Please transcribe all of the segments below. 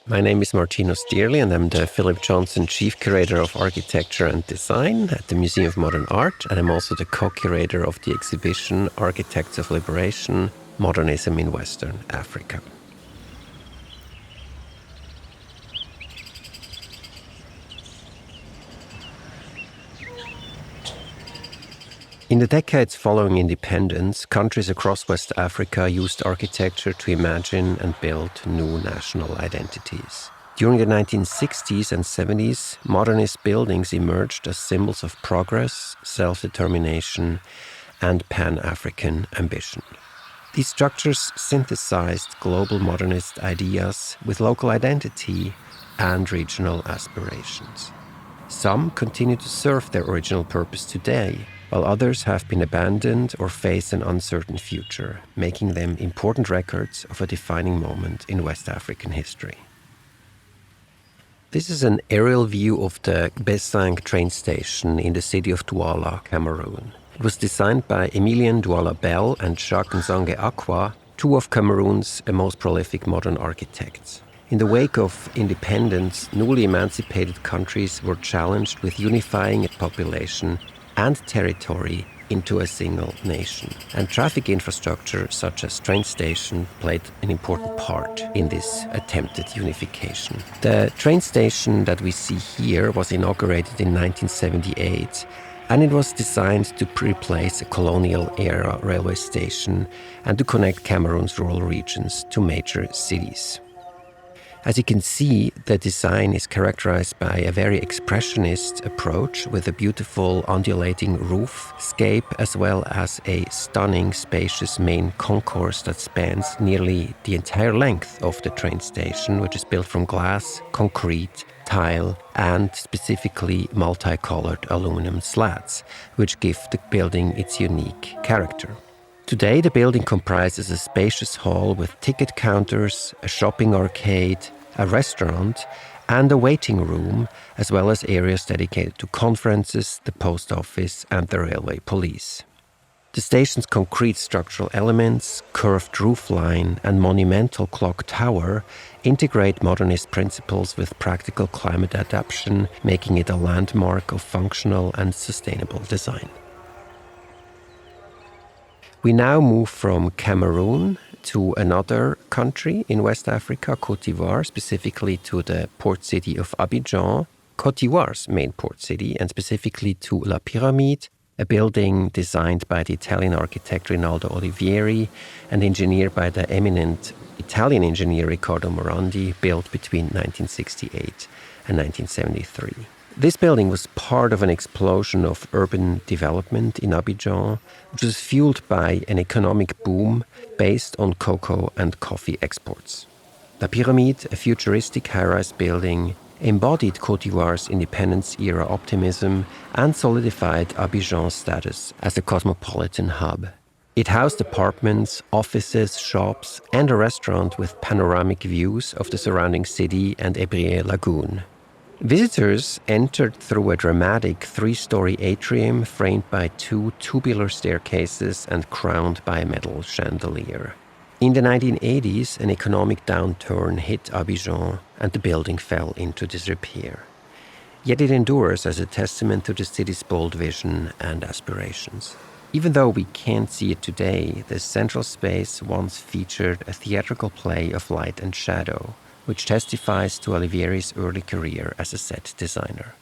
My name is Martino Stierli and I'm the Philip Johnson Chief Curator of Architecture and Design at the Museum of Modern Art, and I'm also the co-curator of the exhibition Architects of Liberation, Modernism in Western Africa. In the decades following independence, countries across West Africa used architecture to imagine and build new national identities. During the 1960s and 70s, modernist buildings emerged as symbols of progress, self-determination, and Pan-African ambition. These structures synthesized global modernist ideas with local identity and regional aspirations. Some continue to serve their original purpose today, while others have been abandoned or face an uncertain future, making them important records of a defining moment in West African history. This is an aerial view of the Bessengué Train Station in the city of Douala, Cameroon. It was designed by Émilien Douala Bell and Jacques Nsangue Akwaa, two of Cameroon's most prolific modern architects. In the wake of independence, newly emancipated countries were challenged with unifying a population and territory into a single nation. And traffic infrastructure, such as train station, played an important part in this attempted unification. The train station that we see here was inaugurated in 1978, and it was designed to replace a colonial-era railway station and to connect Cameroon's rural regions to major cities. As you can see, the design is characterized by a very expressionist approach with a beautiful undulating roofscape as well as a stunning, spacious main concourse that spans nearly the entire length of the train station, which is built from glass, concrete, tile, and specifically multicolored aluminum slats, which give the building its unique character. Today, the building comprises a spacious hall with ticket counters, a shopping arcade, a restaurant, and a waiting room, as well as areas dedicated to conferences, the post office, and the railway police. The station's concrete structural elements, curved roofline, and monumental clock tower integrate modernist principles with practical climate adaptation, making it a landmark of functional and sustainable design. We now move from Cameroon to another country in West Africa, Côte d'Ivoire, specifically to the port city of Abidjan, Côte d'Ivoire's main port city, and specifically to La Pyramide, a building designed by the Italian architect Rinaldo Olivieri and engineered by the eminent Italian engineer Riccardo Morandi, built between 1968 and 1973. This building was part of an explosion of urban development in Abidjan, which was fueled by an economic boom based on cocoa and coffee exports. La Pyramide, a futuristic high-rise building, embodied Côte d'Ivoire's independence-era optimism and solidified Abidjan's status as a cosmopolitan hub. It housed apartments, offices, shops, and a restaurant with panoramic views of the surrounding city and Ébrié Lagoon. Visitors entered through a dramatic 3-story atrium framed by 2 tubular staircases and crowned by a metal chandelier. In the 1980s, an economic downturn hit Abidjan and the building fell into disrepair. Yet it endures as a testament to the city's bold vision and aspirations. Even though we can't see it today, the central space once featured a theatrical play of light and shadow, which testifies to Olivieri's early career as a set designer.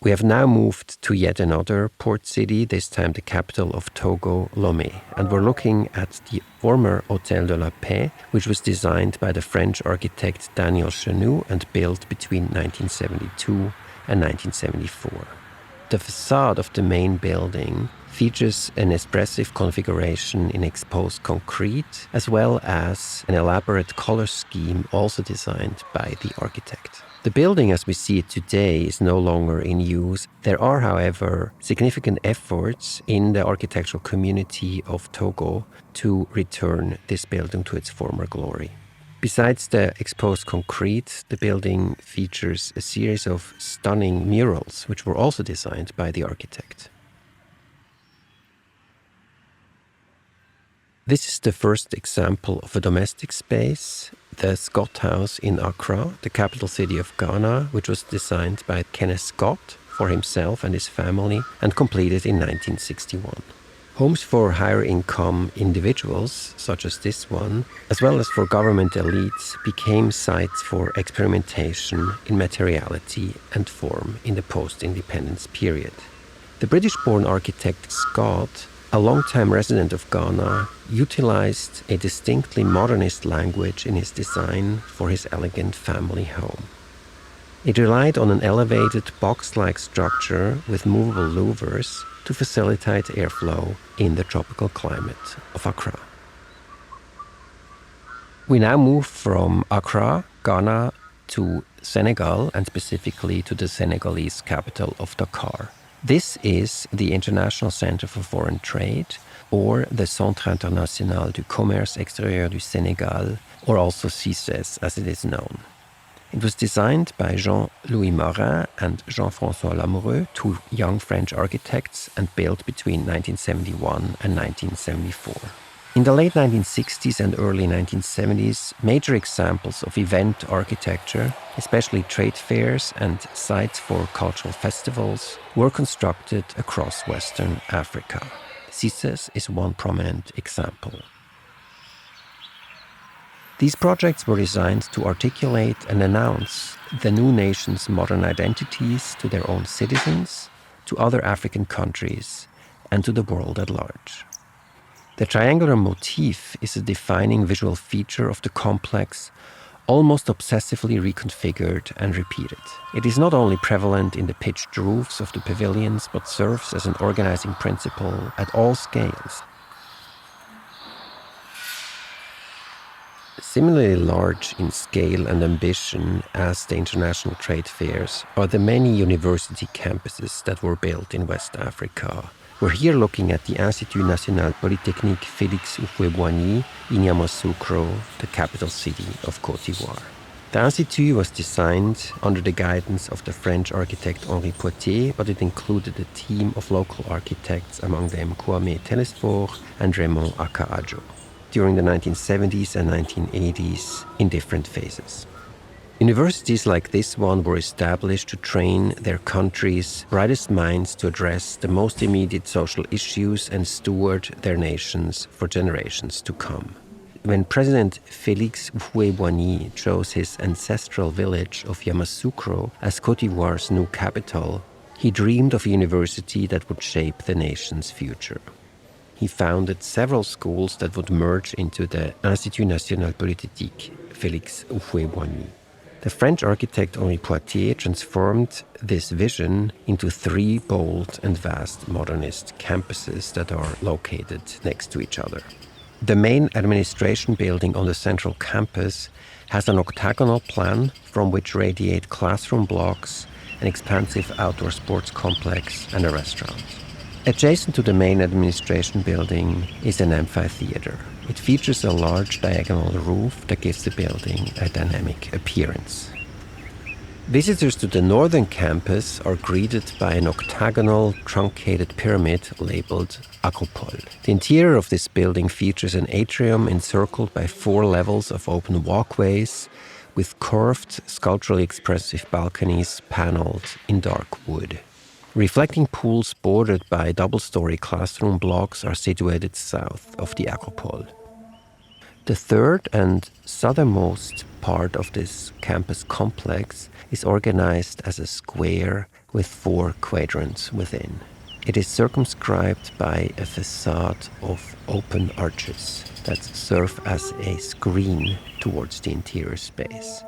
We have now moved to yet another port city, this time the capital of Togo, Lomé, and we're looking at the former Hôtel de la Paix, which was designed by the French architect Daniel Chenut and built between 1972 and 1974. The facade of the main building features an expressive configuration in exposed concrete, as well as an elaborate color scheme also designed by the architect. The building as we see it today is no longer in use. There are, however, significant efforts in the architectural community of Togo to return this building to its former glory. Besides the exposed concrete, the building features a series of stunning murals, which were also designed by the architect. This is the first example of a domestic space the Scott House in Accra, the capital city of Ghana, which was designed by Kenneth Scott for himself and his family and completed in 1961. Homes for higher income individuals, such as this one, as well as for government elites, became sites for experimentation in materiality and form in the post-independence period. The British-born architect Scott, a long-time resident of Ghana, utilized a distinctly modernist language in his design for his elegant family home. It relied on an elevated box-like structure with movable louvers to facilitate airflow in the tropical climate of Accra. We now move from Accra, Ghana, to Senegal, and specifically to the Senegalese capital of Dakar. This is the International Center for Foreign Trade, or the Centre International du Commerce Extérieur du Sénégal, or also CICES as it is known. It was designed by Jean-Louis Marin and Jean-François Lamoureux, two young French architects, and built between 1971 and 1974. In the late 1960s and early 1970s, major examples of event architecture, especially trade fairs and sites for cultural festivals, were constructed across Western Africa. CICES is one prominent example. These projects were designed to articulate and announce the new nation's modern identities to their own citizens, to other African countries, and to the world at large. The triangular motif is a defining visual feature of the complex, almost obsessively reconfigured and repeated. It is not only prevalent in the pitched roofs of the pavilions, but serves as an organizing principle at all scales. Similarly large in scale and ambition as the international trade fairs are the many university campuses that were built in West Africa. We're here looking at the Institut National Polytechnique Félix Houphouët-Boigny in Yamoussoukro, the capital city of Côte d'Ivoire. The Institut was designed under the guidance of the French architect Henri Poitiers, but it included a team of local architects, among them Kwame Telesphore and Raymond Akaajo, during the 1970s and 1980s in different phases. Universities like this one were established to train their country's brightest minds to address the most immediate social issues and steward their nations for generations to come. When President Félix Houphouët-Boigny chose his ancestral village of Yamoussoukro as Côte d'Ivoire's new capital, he dreamed of a university that would shape the nation's future. He founded several schools that would merge into the Institut National Polytechnique Félix Houphouët-Boigny. The French architect Henri Poitiers transformed this vision into three bold and vast modernist campuses that are located next to each other. The main administration building on the central campus has an octagonal plan from which radiate classroom blocks, an expansive outdoor sports complex, and a restaurant. Adjacent to the main administration building is an amphitheater. It features a large diagonal roof that gives the building a dynamic appearance. Visitors to the northern campus are greeted by an octagonal, truncated pyramid labeled Hôtel. The interior of this building features an atrium encircled by 4 levels of open walkways with curved, sculpturally expressive balconies paneled in dark wood. Reflecting pools bordered by double-story classroom blocks are situated south of the Hôtel. The third and southernmost part of this campus complex is organized as a square with 4 quadrants within. It is circumscribed by a facade of open arches that serve as a screen towards the interior space.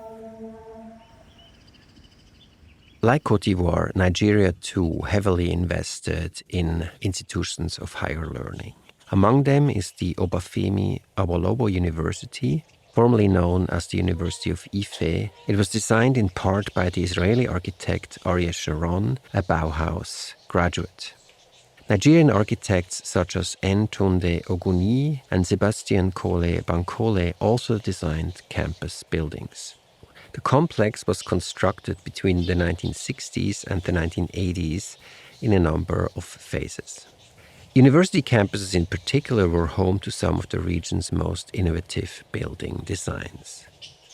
Like Côte d'Ivoire, Nigeria too heavily invested in institutions of higher learning. Among them is the Obafemi Awolowo University, formerly known as the University of Ife. It was designed in part by the Israeli architect Aryeh Sharon, a Bauhaus graduate. Nigerian architects such as Tunde Oguni and Sebastian Kole Bankole also designed campus buildings. The complex was constructed between the 1960s and the 1980s in a number of phases. University campuses in particular were home to some of the region's most innovative building designs.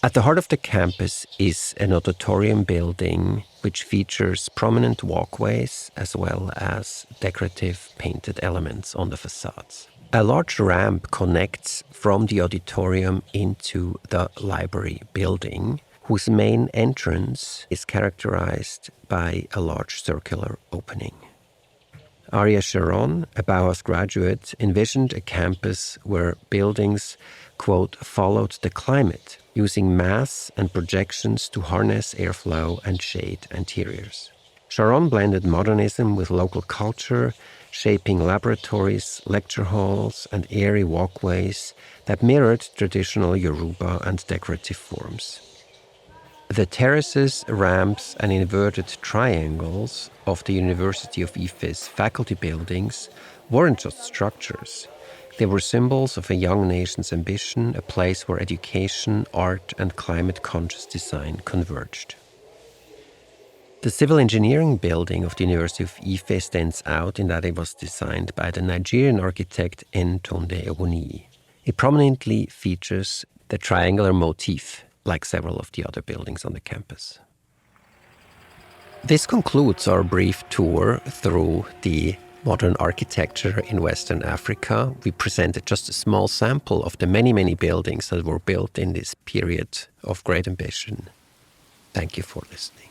At the heart of the campus is an auditorium building which features prominent walkways as well as decorative painted elements on the facades. A large ramp connects from the auditorium into the library building, whose main entrance is characterized by a large circular opening. Ariel Sharon, a Bauhaus graduate, envisioned a campus where buildings, quote, followed the climate, using mass and projections to harness airflow and shade interiors. Sharon blended modernism with local culture, shaping laboratories, lecture halls, and airy walkways that mirrored traditional Yoruba and decorative forms. The terraces, ramps, and inverted triangles of the University of Ife's faculty buildings weren't just structures. They were symbols of a young nation's ambition, a place where education, art, and climate-conscious design converged. The civil engineering building of the University of Ife stands out in that it was designed by the Nigerian architect Ntonde Ewuni. It prominently features the triangular motif, like several of the other buildings on the campus. This concludes our brief tour through the modern architecture in Western Africa. We presented just a small sample of the many, many buildings that were built in this period of great ambition. Thank you for listening.